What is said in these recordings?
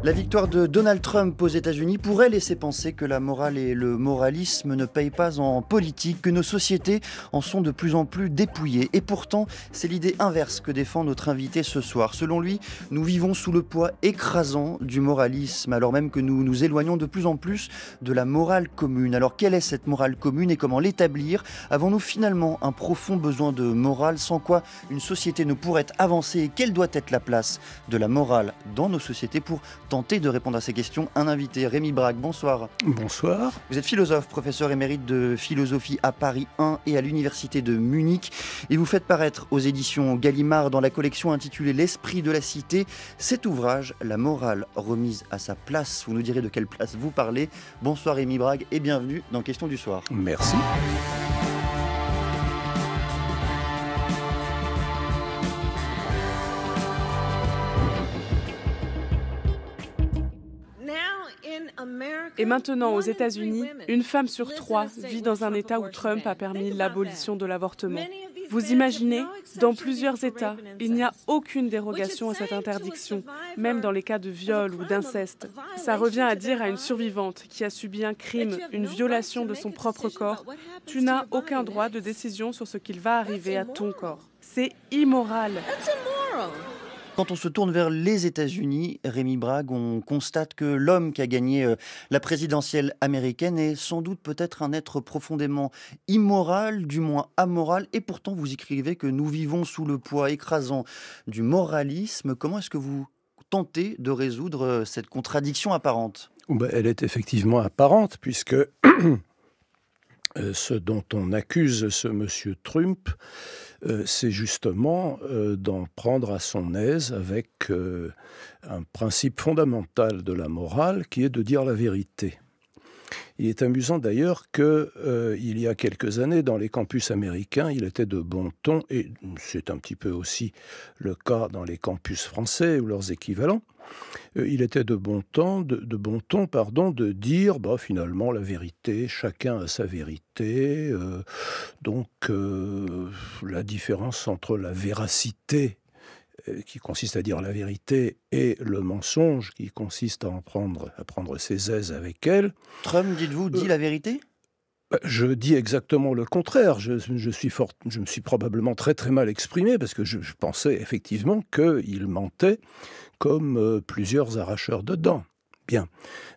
La victoire de Donald Trump aux États-Unis pourrait laisser penser que la morale et le moralisme ne payent pas en politique, que nos sociétés en sont de plus en plus dépouillées. Et pourtant, c'est l'idée inverse que défend notre invité ce soir. Selon lui, nous vivons sous le poids écrasant du moralisme, alors même que nous nous éloignons de plus en plus de la morale commune. Alors quelle est cette morale commune et comment l'établir? Avons-nous finalement un profond besoin de morale, sans quoi une société ne pourrait avancer? Et quelle doit être la place de la morale dans nos sociétés? Pour tenter de répondre à ces questions, un invité, Rémi Brague, bonsoir. Bonsoir. Vous êtes philosophe, professeur émérite de philosophie à Paris 1 et à l'université de Munich, et vous faites paraître aux éditions Gallimard dans la collection intitulée L'esprit de la cité cet ouvrage, La morale remise à sa place. Vous nous direz de quelle place vous parlez. Bonsoir Rémi Brague et bienvenue dans Question du soir. Merci. Et maintenant, aux États-Unis, une femme sur 3 vit dans un État où Trump a permis l'abolition de l'avortement. Vous imaginez, dans plusieurs États, il n'y a aucune dérogation à cette interdiction, même dans les cas de viol ou d'inceste. Ça revient à dire à une survivante qui a subi un crime, une violation de son propre corps, « Tu n'as aucun droit de décision sur ce qu'il va arriver à ton corps. » C'est immoral. Quand on se tourne vers les États-Unis, Rémi Brague, on constate que l'homme qui a gagné la présidentielle américaine est sans doute peut-être un être profondément immoral, du moins amoral, et pourtant vous écrivez que nous vivons sous le poids écrasant du moralisme. Comment est-ce que vous tentez de résoudre cette contradiction apparente ? Elle est effectivement apparente, puisque ce dont on accuse ce monsieur Trump, c'est justement d'en prendre à son aise avec un principe fondamental de la morale qui est de dire la vérité. Il est amusant d'ailleurs qu'il y a quelques années, dans les campus américains, il était de bon ton, et c'est un petit peu aussi le cas dans les campus français ou leurs équivalents, il était de bon ton, de dire finalement la vérité, chacun a sa vérité, donc la différence entre la véracité qui consiste à dire la vérité et le mensonge qui consiste à prendre ses aises avec elle. Trump, dites-vous, dit la vérité ? Je dis exactement le contraire. Je me suis probablement très très mal exprimé parce que je pensais effectivement qu'il mentait comme plusieurs arracheurs de dents. Bien.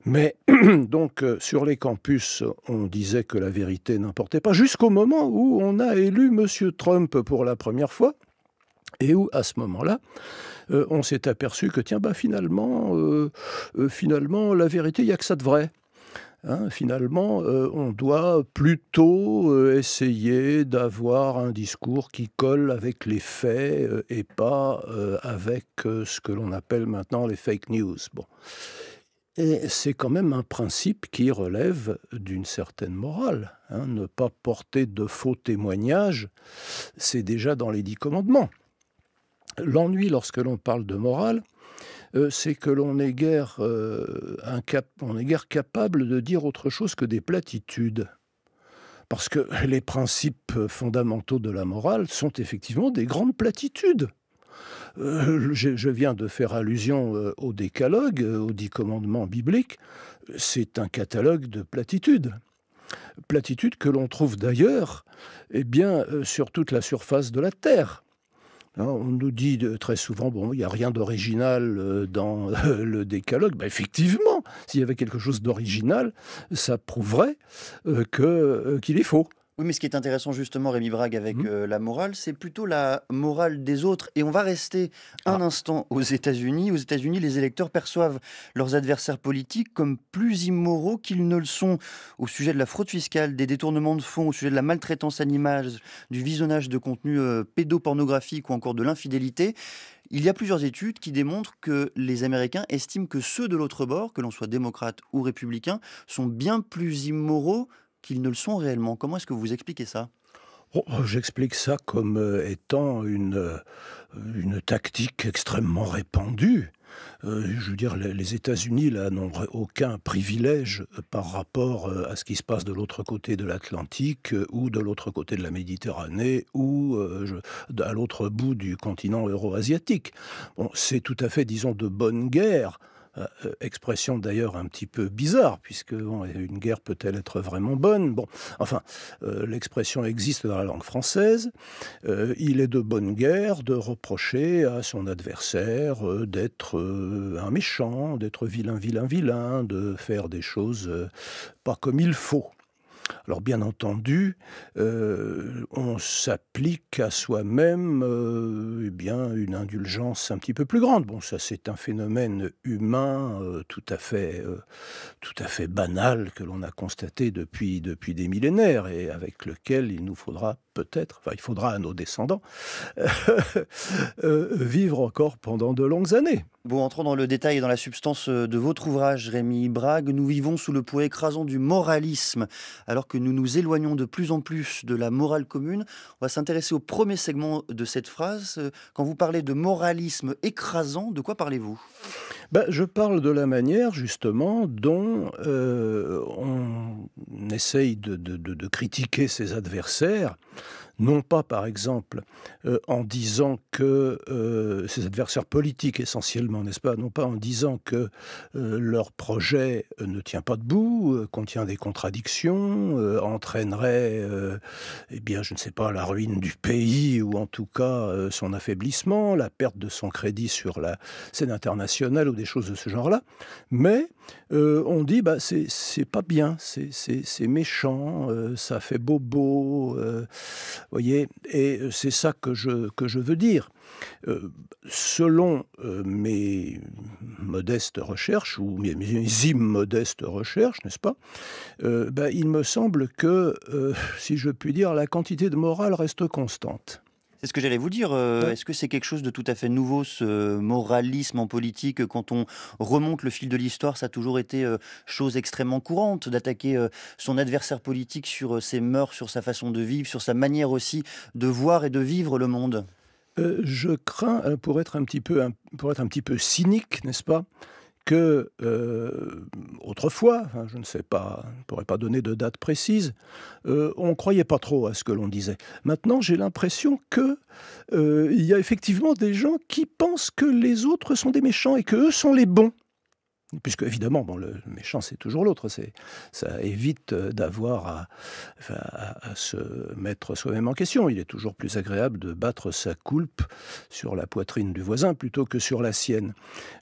Mais donc sur les campus, on disait que la vérité n'importait pas jusqu'au moment où on a élu M. Trump pour la première fois et où, à ce moment-là, on s'est aperçu que finalement, la vérité, il n'y a que ça de vrai. Finalement, on doit plutôt essayer d'avoir un discours qui colle avec les faits et pas avec ce que l'on appelle maintenant les fake news. Bon. Et c'est quand même un principe qui relève d'une certaine morale. Ne pas porter de faux témoignages, c'est déjà dans les 10 commandements. L'ennui lorsque l'on parle de morale, c'est que l'on est guère capable de dire autre chose que des platitudes. Parce que les principes fondamentaux de la morale sont effectivement des grandes platitudes. Je viens de faire allusion au décalogue, aux 10 commandements bibliques. C'est un catalogue de platitudes. Platitudes que l'on trouve d'ailleurs sur toute la surface de la terre. On nous dit très souvent, il n'y a rien d'original dans le décalogue. Effectivement, s'il y avait quelque chose d'original, ça prouverait qu'il est faux. Oui, mais ce qui est intéressant justement, Rémi Brague, avec la morale, c'est plutôt la morale des autres. Et on va rester un instant aux États-Unis. Aux États-Unis, les électeurs perçoivent leurs adversaires politiques comme plus immoraux qu'ils ne le sont au sujet de la fraude fiscale, des détournements de fonds, au sujet de la maltraitance à l'image, du visionnage de contenus pédopornographiques ou encore de l'infidélité. Il y a plusieurs études qui démontrent que les Américains estiment que ceux de l'autre bord, que l'on soit démocrate ou républicain, sont bien plus immoraux qu'ils ne le sont réellement. Comment est-ce que vous expliquez ça ? J'explique ça comme étant une tactique extrêmement répandue. Je veux dire, les États-Unis là n'ont aucun privilège par rapport à ce qui se passe de l'autre côté de l'Atlantique ou de l'autre côté de la Méditerranée ou à l'autre bout du continent euro-asiatique. C'est tout à fait, disons, de bonne guerre Expression d'ailleurs un petit peu bizarre, puisque bon, une guerre peut-elle être vraiment bonne? Bon, enfin, l'expression existe dans la langue française. Il est de bonne guerre de reprocher à son adversaire d'être un méchant, d'être vilain, vilain, vilain, de faire des choses pas comme il faut. Alors bien entendu, on s'applique à soi-même, eh bien, une indulgence un petit peu plus grande. Bon, ça c'est un phénomène humain tout à fait banal que l'on a constaté depuis des millénaires et avec lequel il nous faudra peut-être, enfin il faudra à nos descendants, vivre encore pendant de longues années. Bon, entrons dans le détail et dans la substance de votre ouvrage, Rémi Brague. Nous vivons sous le poids écrasant du moralisme. Alors que nous nous éloignons de plus en plus de la morale commune, on va s'intéresser au premier segment de cette phrase. Quand vous parlez de moralisme écrasant, de quoi parlez-vous ? Ben, je parle de la manière, justement, dont on essaye de critiquer ses adversaires, non pas, par exemple, en disant que ses adversaires politiques, essentiellement, n'est-ce pas? Non pas en disant que leur projet ne tient pas debout, contient des contradictions, entraînerait, eh bien, je ne sais pas, la ruine du pays ou en tout cas son affaiblissement, la perte de son crédit sur la scène internationale ou des choses de ce genre-là. Mais on dit, bah, c'est pas bien, c'est méchant, ça fait bobo, voyez, et c'est ça que je veux dire. Selon mes modestes recherches, ou mes immodestes recherches, n'est-ce pas, ben, il me semble que, si je puis dire, la quantité de morale reste constante. C'est ce que j'allais vous dire. Ouais. Est-ce que c'est quelque chose de tout à fait nouveau, ce moralisme en politique? Quand on remonte le fil de l'histoire, ça a toujours été chose extrêmement courante d'attaquer son adversaire politique sur ses mœurs, sur sa façon de vivre, sur sa manière aussi de voir et de vivre le monde. Je crains, pour être un petit peu cynique, n'est-ce pas, que, autrefois, enfin, je ne sais pas, je ne pourrais pas donner de date précise, on ne croyait pas trop à ce que l'on disait. Maintenant, j'ai l'impression que, il y a effectivement des gens qui pensent que les autres sont des méchants et qu'eux sont les bons. Puisque évidemment, bon, le méchant, c'est toujours l'autre. Ça évite d'avoir à se mettre soi-même en question. Il est toujours plus agréable de battre sa coulpe sur la poitrine du voisin plutôt que sur la sienne.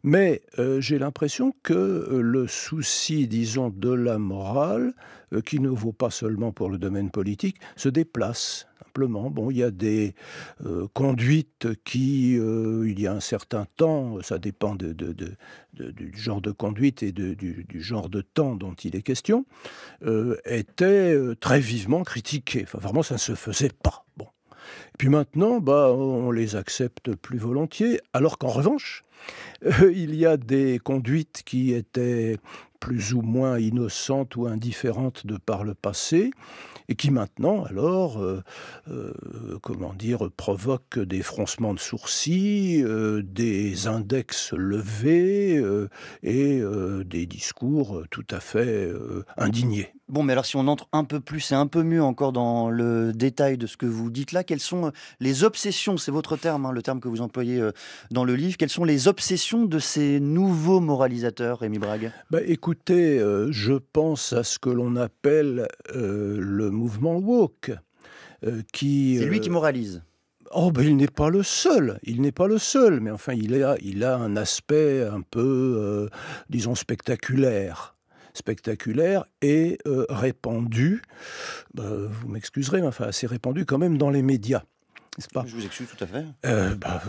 Mais j'ai l'impression que le souci, disons, de la morale, qui ne vaut pas seulement pour le domaine politique, se déplace. Simplement, bon, il y a des conduites qui, il y a un certain temps, ça dépend du genre de conduite et du genre de temps dont il est question, étaient très vivement critiquées. Enfin, vraiment, ça ne se faisait pas. Bon. Et puis maintenant, bah, on les accepte plus volontiers, alors qu'en revanche, il y a des conduites qui étaient plus ou moins innocentes ou indifférentes de par le passé, et qui maintenant, alors, comment dire, provoquent des froncements de sourcils, des index levés et des discours tout à fait indignés. Bon, mais alors si on entre un peu plus et un peu mieux encore dans le détail de ce que vous dites là, quelles sont les obsessions, c'est votre terme, hein, le terme que vous employez dans le livre, quelles sont les obsessions de ces nouveaux moralisateurs, Rémi Brague? Bah, écoutez, je pense à ce que l'on appelle le mouvement woke, qui... C'est lui qui moralise. Oh, ben il n'est pas le seul, mais enfin il a un aspect un peu, disons spectaculaire et répandu, vous m'excuserez, mais enfin assez répandu quand même dans les médias, n'est-ce pas? Je vous excuse tout à fait.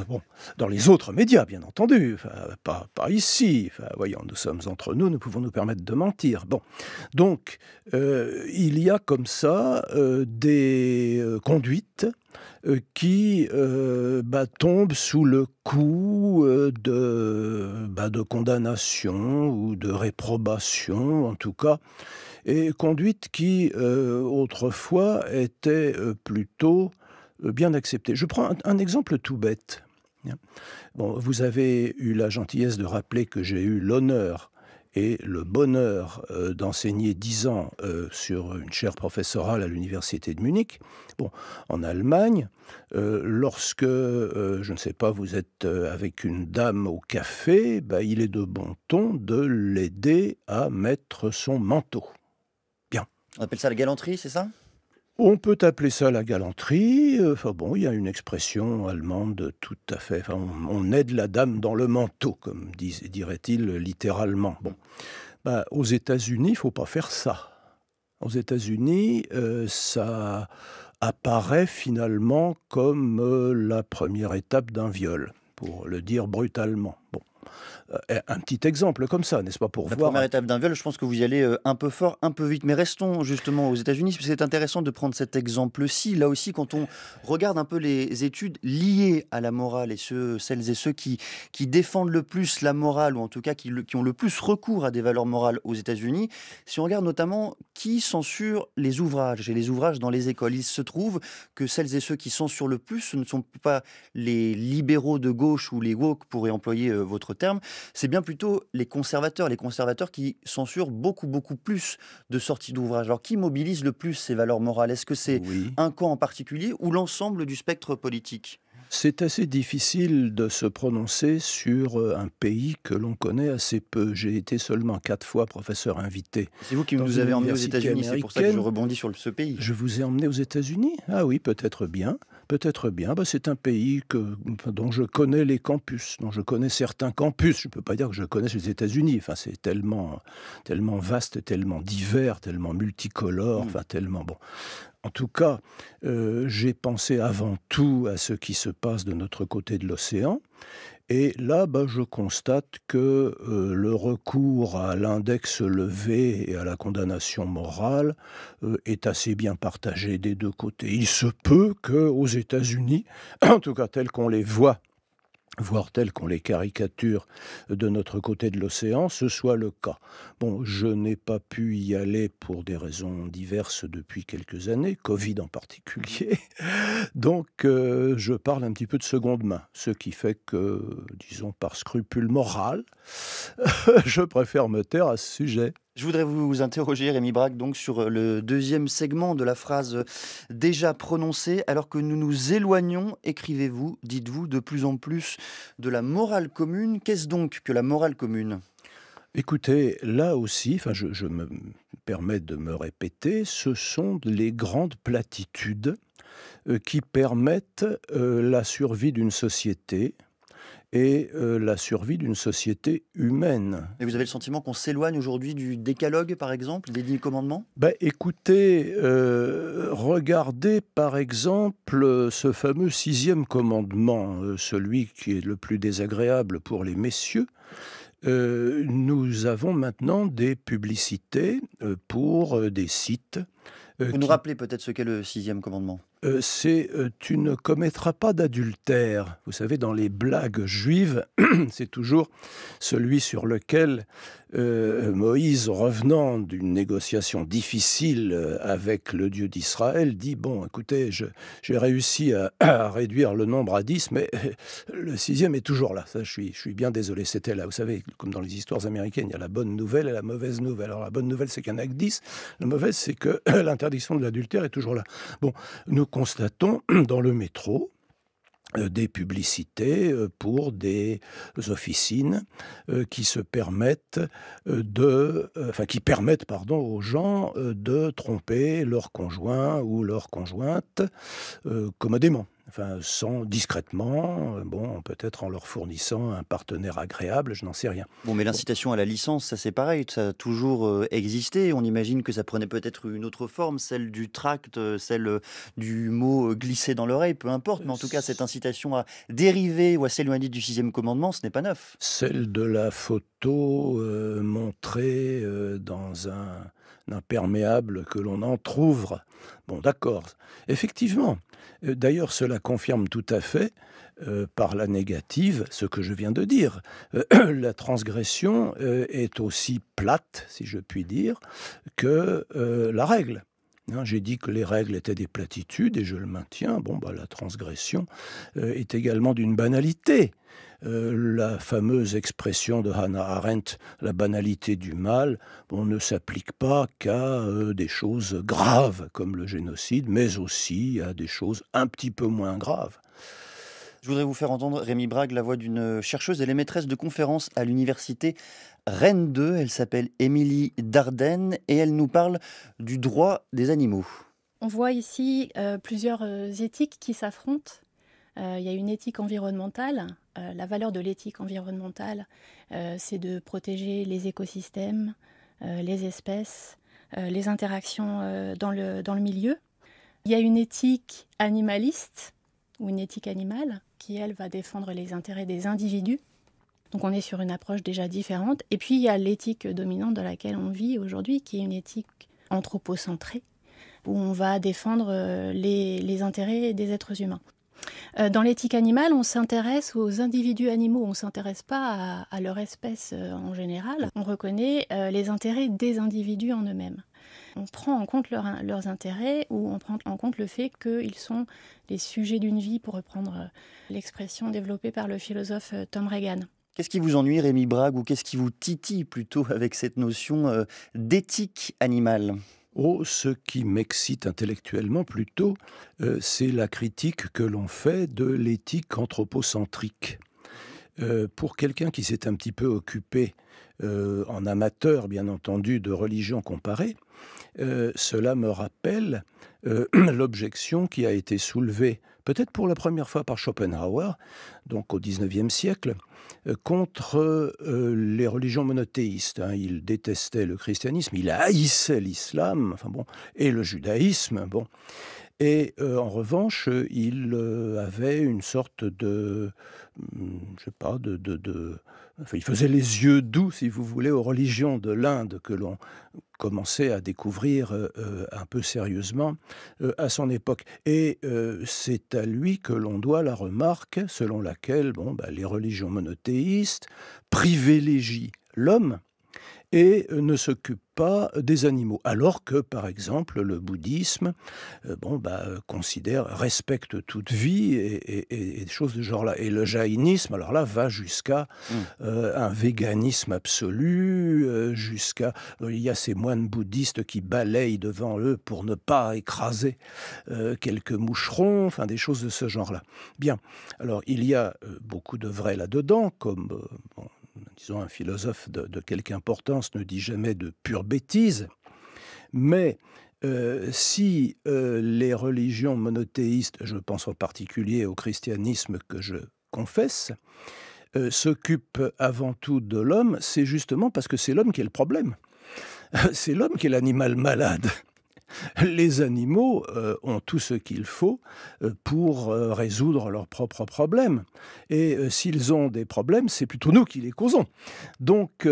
Bon, dans les autres médias, bien entendu, enfin, pas ici. Enfin, voyons, nous sommes entre nous pouvons nous permettre de mentir. Bon, donc, il y a comme ça des conduites qui tombent sous le coup de condamnation ou de réprobation, en tout cas, et conduites qui, autrefois, étaient plutôt bien accepté. Je prends un exemple tout bête. Bon, vous avez eu la gentillesse de rappeler que j'ai eu l'honneur et le bonheur d'enseigner 10 ans sur une chaire professorale à l'université de Munich, bon, en Allemagne, lorsque, je ne sais pas, vous êtes avec une dame au café, il est de bon ton de l'aider à mettre son manteau. Bien. On appelle ça la galanterie, c'est ça? On peut appeler ça la galanterie. Enfin bon, il y a une expression allemande tout à fait. Enfin, on aide la dame dans le manteau, comme dirait-il littéralement. Bon, aux États-Unis, il ne faut pas faire ça. Aux États-Unis, ça apparaît finalement comme la première étape d'un viol, pour le dire brutalement. Bon. Un petit exemple comme ça, n'est-ce pas, pour La voir... première étape d'un viol, je pense que vous y allez un peu fort, un peu vite. Mais restons justement aux États-Unis, parce que c'est intéressant de prendre cet exemple-ci. Là aussi, quand on regarde un peu les études liées à la morale et celles et ceux qui défendent le plus la morale, ou en tout cas qui ont le plus recours à des valeurs morales aux États-Unis, si on regarde notamment qui censure les ouvrages et les ouvrages dans les écoles, il se trouve que celles et ceux qui censurent le plus, ce ne sont pas les libéraux de gauche ou les woke, pour employer votre terme, c'est bien plutôt les conservateurs qui censurent beaucoup, beaucoup plus de sorties d'ouvrages. Alors, qui mobilise le plus ces valeurs morales? Est-ce que c'est Oui. un camp en particulier ou l'ensemble du spectre politique? C'est assez difficile de se prononcer sur un pays que l'on connaît assez peu. J'ai été seulement 4 fois professeur invité. C'est vous qui dans nous une avez emmenés aux université États-Unis, c'est pour ça que je américaine. rebondis sur ce pays. Je vous ai emmené aux États-Unis? Ah oui, peut-être bien. Peut-être bien. C'est un pays dont je connais les campus, dont je connais certains campus. Je ne peux pas dire que je connais les États-Unis. Enfin, c'est tellement vaste, tellement divers, tellement multicolore, tellement bon. En tout cas, j'ai pensé avant tout à ce qui se passe de notre côté de l'océan. Et là, je constate que le recours à l'index levé et à la condamnation morale est assez bien partagé des deux côtés. Il se peut qu'aux États-Unis, en tout cas tels qu'on les voit, voire tels qu'on les caricature de notre côté de l'océan, ce soit le cas. Bon, je n'ai pas pu y aller pour des raisons diverses depuis quelques années, Covid en particulier, donc je parle un petit peu de seconde main, ce qui fait que, disons par scrupule moral, je préfère me taire à ce sujet. Je voudrais vous interroger, Rémi Braque, donc sur le deuxième segment de la phrase déjà prononcée. Alors que nous nous éloignons, écrivez-vous, dites-vous, de plus en plus de la morale commune. Qu'est-ce donc que la morale commune? Écoutez, là aussi, je me permets de me répéter, ce sont les grandes platitudes qui permettent la survie d'une société et la survie d'une société humaine. Et vous avez le sentiment qu'on s'éloigne aujourd'hui du décalogue, par exemple, des 10 commandements? Écoutez, regardez par exemple ce fameux 6e commandement, celui qui est le plus désagréable pour les messieurs. Nous avons maintenant des publicités pour des sites. Vous nous rappelez peut-être ce qu'est le 6e commandement? C'est tu ne commettras pas d'adultère. Vous savez, dans les blagues juives, c'est toujours celui sur lequel Moïse, revenant d'une négociation difficile avec le Dieu d'Israël, dit « Bon, écoutez, j'ai réussi à réduire le nombre à 10, mais le 6e est toujours là. » Ça, je suis bien désolé, c'était là. Vous savez, comme dans les histoires américaines, il y a la bonne nouvelle et la mauvaise nouvelle. Alors, la bonne nouvelle, c'est qu'il n'y en a que 10. La mauvaise, c'est que l'interdiction de l'adultère est toujours là. Bon, nous constatons dans le métro des publicités pour des officines qui permettent aux gens de tromper leur conjoint ou leur conjointe commodément. Sans discrètement, peut-être en leur fournissant un partenaire agréable, je n'en sais rien. Bon, mais l'incitation à la licence, ça c'est pareil, ça a toujours existé. On imagine que ça prenait peut-être une autre forme, celle du tract, celle du mot glissé dans l'oreille, peu importe. Mais en tout cas, cette incitation à dériver ou à s'éloigner du 6e commandement, ce n'est pas neuf. Celle de la photo montrée dans un imperméable que l'on entr'ouvre. Bon, d'accord. Effectivement. D'ailleurs, cela confirme tout à fait, par la négative, ce que je viens de dire. La transgression est aussi plate, si je puis dire, que la règle. J'ai dit que les règles étaient des platitudes et je le maintiens. La transgression est également d'une banalité. La fameuse expression de Hannah Arendt, la banalité du mal, ne s'applique pas qu'à des choses graves comme le génocide, mais aussi à des choses un petit peu moins graves. Je voudrais vous faire entendre, Rémi Brague, la voix d'une chercheuse. Elle est maîtresse de conférences à l'université Rennes 2. Elle s'appelle Émilie Dardenne et elle nous parle du droit des animaux. On voit ici plusieurs éthiques qui s'affrontent. Il y a une éthique environnementale. La valeur de l'éthique environnementale, c'est de protéger les écosystèmes, les espèces, les interactions dans le milieu. Il y a une éthique animaliste, ou une éthique animale, qui, elle, va défendre les intérêts des individus. Donc on est sur une approche déjà différente. Et puis il y a l'éthique dominante dans laquelle on vit aujourd'hui, qui est une éthique anthropocentrée, où on va défendre les intérêts des êtres humains. Dans l'éthique animale, on s'intéresse aux individus animaux, on ne s'intéresse pas à leur espèce en général. On reconnaît les intérêts des individus en eux-mêmes. On prend en compte leurs intérêts ou on prend en compte le fait qu'ils sont les sujets d'une vie, pour reprendre l'expression développée par le philosophe Tom Regan. Qu'est-ce qui vous ennuie, Rémi Brague, ou qu'est-ce qui vous titille plutôt avec cette notion d'éthique animale ? Ce qui m'excite intellectuellement plutôt, c'est la critique que l'on fait de l'éthique anthropocentrique. Pour quelqu'un qui s'est un petit peu occupé, en amateur bien entendu, de religion comparée, cela me rappelle l'objection qui a été soulevée, peut-être pour la première fois par Schopenhauer, donc au XIXe siècle, contre les religions monothéistes. Il détestait le christianisme, il haïssait l'islam, et le judaïsme. Et en revanche, il avait une sorte il faisait les yeux doux, si vous voulez, aux religions de l'Inde que l'on commençait à découvrir un peu sérieusement à son époque. Et c'est à lui que l'on doit la remarque selon laquelle les religions monothéistes privilégient l'homme et ne s'occupe pas des animaux. Alors que, par exemple, le bouddhisme respecte toute vie et des choses de ce genre-là. Et le jaïnisme, alors là, va jusqu'à un véganisme absolu, il y a ces moines bouddhistes qui balayent devant eux pour ne pas écraser quelques moucherons, des choses de ce genre-là. Bien, alors il y a beaucoup de vrai là-dedans, comme... disons, un philosophe de quelque importance ne dit jamais de pure bêtise, mais si les religions monothéistes, je pense en particulier au christianisme que je confesse, s'occupent avant tout de l'homme, c'est justement parce que c'est l'homme qui est le problème. C'est l'homme qui est l'animal malade. Les animaux ont tout ce qu'il faut pour résoudre leurs propres problèmes. Et s'ils ont des problèmes, c'est plutôt nous qui les causons. Donc,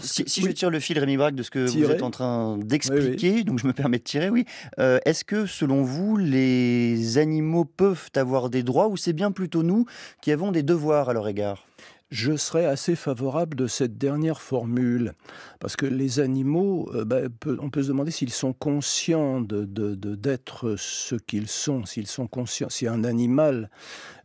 si je tire le fil, Rémi Brague, de ce que vous êtes en train d'expliquer, oui. Donc je me permets de tirer, oui. Est-ce que, selon vous, les animaux peuvent avoir des droits ou c'est bien plutôt nous qui avons des devoirs à leur égard ? Je serais assez favorable de cette dernière formule, parce que les animaux, on peut se demander s'ils sont conscients d'être ce qu'ils sont, s'ils sont conscients, si un animal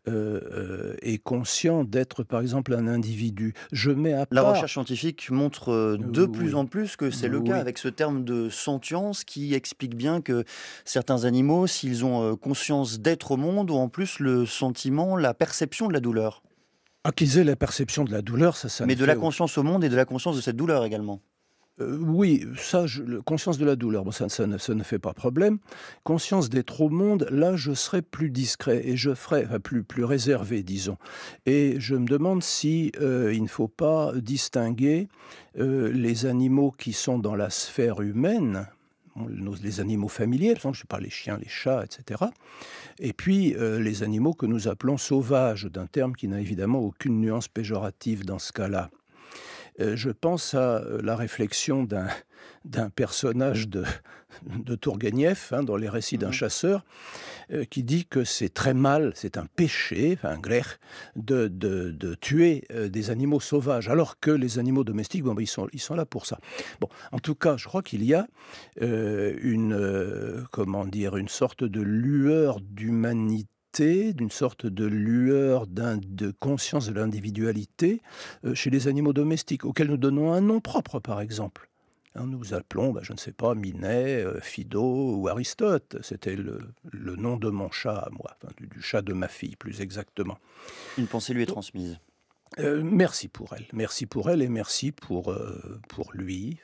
est conscient d'être, par exemple, un individu. Je mets à part... La recherche scientifique montre de plus en plus que c'est le cas, avec ce terme de sentience qui explique bien que certains animaux, s'ils ont conscience d'être au monde, ont en plus le sentiment, la perception de la douleur. Qu'ils aient la perception de la douleur, ça mais de la conscience au monde et de la conscience de cette douleur également. Oui, conscience de la douleur, ça ne fait pas problème. Conscience d'être au monde, là, je serais plus discret et je ferais plus réservé, disons. Et je me demande si il ne faut pas distinguer les animaux qui sont dans la sphère humaine, les animaux familiers, par exemple, je ne sais pas, les chiens, les chats, etc. Et puis les animaux que nous appelons sauvages, d'un terme qui n'a évidemment aucune nuance péjorative dans ce cas-là. Je pense à la réflexion d'un personnage de Tourguenieff, dans les récits d'un chasseur, qui dit que c'est très mal, c'est un péché, enfin un grech, de tuer des animaux sauvages, alors que les animaux domestiques, bon, ils sont là pour ça. Bon, en tout cas, je crois qu'il y a une sorte de lueur d'humanité, d'une sorte de lueur de conscience de l'individualité chez les animaux domestiques, auxquels nous donnons un nom propre, par exemple. Nous appelons, je ne sais pas, Minet, Fido ou Aristote. C'était le nom de mon chat à moi, du chat de ma fille, plus exactement. Une pensée lui est transmise. Merci pour elle et merci pour lui.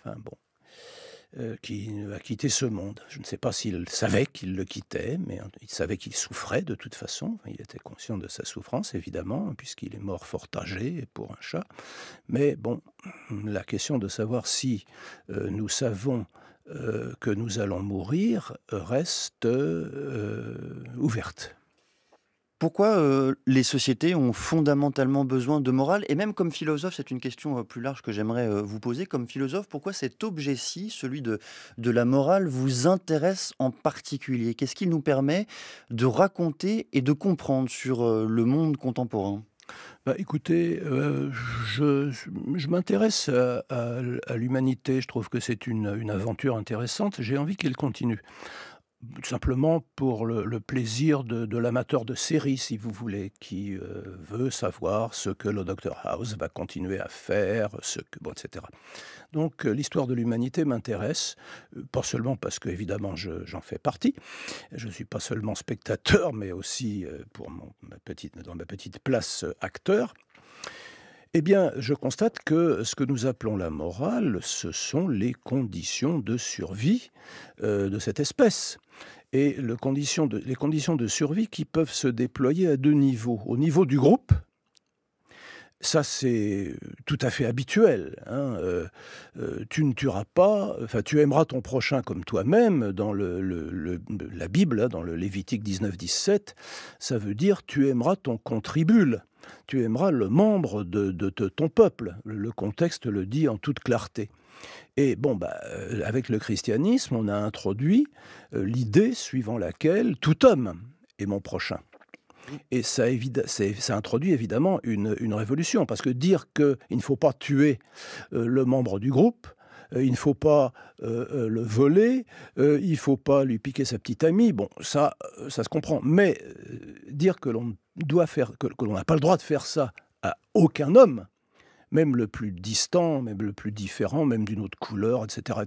Qui a quitté ce monde. Je ne sais pas s'il savait qu'il le quittait, mais il savait qu'il souffrait de toute façon. Il était conscient de sa souffrance, évidemment, puisqu'il est mort fort âgé pour un chat. Mais bon, la question de savoir si nous savons que nous allons mourir reste ouverte. Pourquoi les sociétés ont fondamentalement besoin de morale? Et même comme philosophe, c'est une question plus large que j'aimerais vous poser. Comme philosophe, pourquoi cet objet-ci, celui de la morale, vous intéresse en particulier? Qu'est-ce qu'il nous permet de raconter et de comprendre sur le monde contemporain? Écoutez, je m'intéresse à l'humanité. Je trouve que c'est une aventure intéressante. J'ai envie qu'elle continue. Simplement pour le plaisir de l'amateur de série, si vous voulez, qui veut savoir ce que le Dr House va continuer à faire, etc. Donc l'histoire de l'humanité m'intéresse, pas seulement parce que, évidemment, j'en fais partie. Je ne suis pas seulement spectateur, mais aussi dans ma petite place acteur. Eh bien, je constate que ce que nous appelons la morale, ce sont les conditions de survie de cette espèce. Et les conditions de survie qui peuvent se déployer à deux niveaux. Au niveau du groupe, ça c'est tout à fait habituel. Tu ne tueras pas, tu aimeras ton prochain comme toi-même. Dans la Bible, dans le Lévitique 19-17, ça veut dire tu aimeras ton contribule. Tu aimeras le membre de ton peuple. Le contexte le dit en toute clarté. Et avec le christianisme, on a introduit l'idée suivant laquelle tout homme est mon prochain. Et ça introduit évidemment une révolution, parce que dire qu'il ne faut pas tuer le membre du groupe, il ne faut pas le voler, il ne faut pas lui piquer sa petite amie, ça se comprend. Mais dire que l'on n'a pas le droit de faire ça à aucun homme, même le plus distant, même le plus différent, même d'une autre couleur, etc.,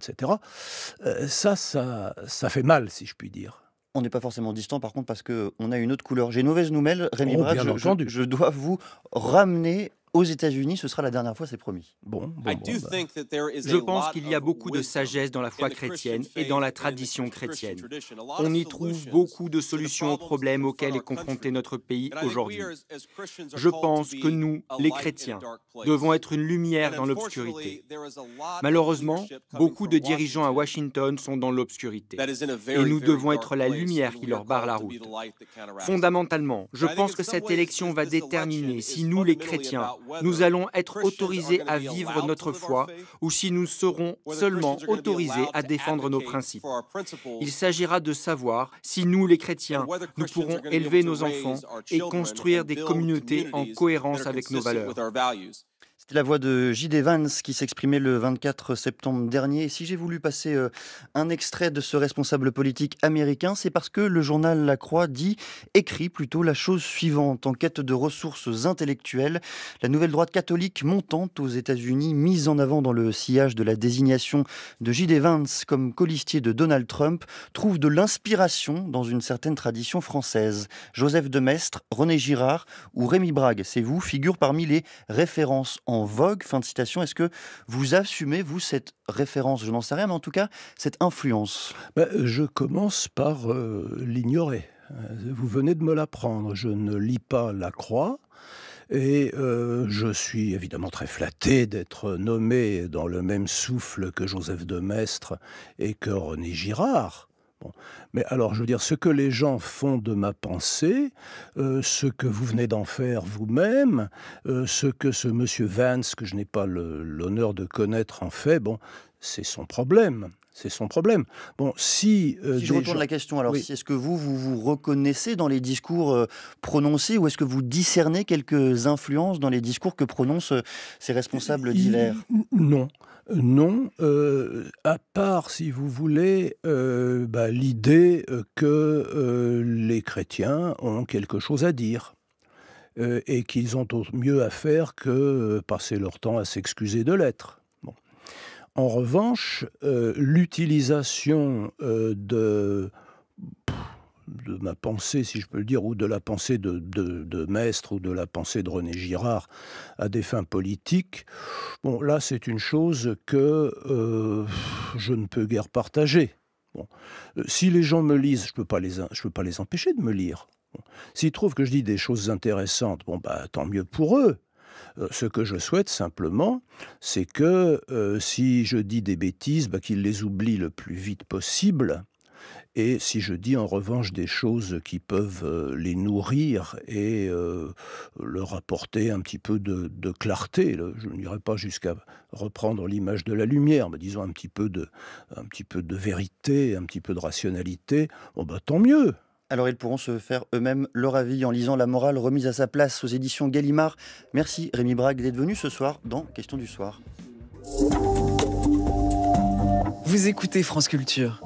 ça fait mal, si je puis dire. On n'est pas forcément distant, par contre, parce qu'on a une autre couleur. J'ai une mauvaise nouvelle, Rémi Braque, je dois vous ramener aux États-Unis. Ce sera la dernière fois, c'est promis. Je pense qu'il y a beaucoup de sagesse dans la foi chrétienne et dans la tradition chrétienne. On y trouve beaucoup de solutions aux problèmes auxquels est confronté notre pays aujourd'hui. Je pense que nous, les chrétiens, devons être une lumière dans l'obscurité. Malheureusement, beaucoup de dirigeants à Washington sont dans l'obscurité. Et nous devons être la lumière qui leur barre la route. Fondamentalement, je pense que cette élection va déterminer si nous, les chrétiens, nous allons être autorisés à vivre notre foi ou si nous serons seulement autorisés à défendre nos principes. Il s'agira de savoir si nous, les chrétiens, nous pourrons élever nos enfants et construire des communautés en cohérence avec nos valeurs. C'était la voix de J.D. Vance qui s'exprimait le 24 septembre dernier. Et si j'ai voulu passer un extrait de ce responsable politique américain, c'est parce que le journal La Croix écrit plutôt la chose suivante. En quête de ressources intellectuelles, la nouvelle droite catholique montante aux États-Unis, mise en avant dans le sillage de la désignation de J.D. Vance comme colistier de Donald Trump, trouve de l'inspiration dans une certaine tradition française. Joseph de Maistre, René Girard ou Rémi Brague, c'est vous, figurent parmi les références en vogue, fin de citation. Est-ce que vous assumez, vous, cette référence? Je n'en sais rien, mais en tout cas, cette influence. Je commence par l'ignorer. Vous venez de me l'apprendre. Je ne lis pas La Croix. Et je suis évidemment très flatté d'être nommé dans le même souffle que Joseph de Maistre et que René Girard. Bon. Mais alors, je veux dire, ce que les gens font de ma pensée, ce que vous venez d'en faire vous-même, ce que ce monsieur Vance, que je n'ai pas l'honneur de connaître, en fait, bon, c'est son problème. C'est son problème. Bon, si je retourne la question, alors, oui. Est-ce que vous reconnaissez dans les discours prononcés, ou est-ce que vous discernez quelques influences dans les discours que prononcent ces responsables divers? Non. Non, à part, si vous voulez, l'idée que les chrétiens ont quelque chose à dire, et qu'ils ont mieux à faire que passer leur temps à s'excuser de l'être. Bon. En revanche, l'utilisation de ma pensée, si je peux le dire, ou de la pensée de Maistre, ou de la pensée de René Girard à des fins politiques, bon, là, c'est une chose que je ne peux guère partager. Bon. Si les gens me lisent, je peux pas les empêcher de me lire. Bon. S'ils trouvent que je dis des choses intéressantes, bon, tant mieux pour eux. Ce que je souhaite simplement, c'est que si je dis des bêtises, qu'ils les oublient le plus vite possible. Et si je dis en revanche des choses qui peuvent les nourrir et leur apporter un petit peu de clarté, je n'irai pas jusqu'à reprendre l'image de la lumière, mais disons un petit peu de vérité, un petit peu de rationalité, tant mieux. Alors ils pourront se faire eux-mêmes leur avis en lisant La morale remise à sa place aux éditions Gallimard. Merci Rémi Brague d'être venu ce soir dans Question du soir. Vous écoutez France Culture.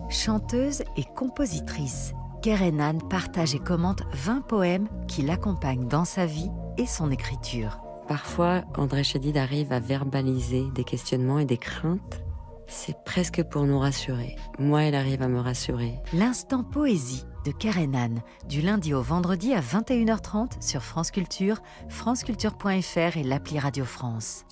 Chanteuse et compositrice, Kerenan partage et commente 20 poèmes qui l'accompagnent dans sa vie et son écriture. Parfois, André Chédid arrive à verbaliser des questionnements et des craintes. C'est presque pour nous rassurer. Moi, elle arrive à me rassurer. L'instant poésie de Kerenan, du lundi au vendredi à 21h30 sur France Culture, franceculture.fr et l'appli Radio France.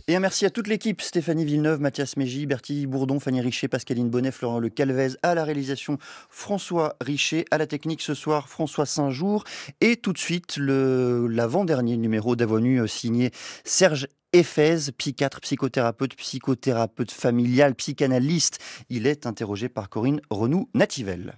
Et un merci à toute l'équipe, Stéphanie Villeneuve, Mathias Mégy, Bertie Bourdon, Fanny Richer, Pascaline Bonnet, Florent Le Calvez, à la réalisation François Richer, à la technique ce soir François Saint-Jour, et tout de suite l'avant-dernier numéro d'Avoinu signé Serge Éphèse, psychiatre, psychothérapeute familial, psychanalyste. Il est interrogé par Corinne Renou-Nativelle.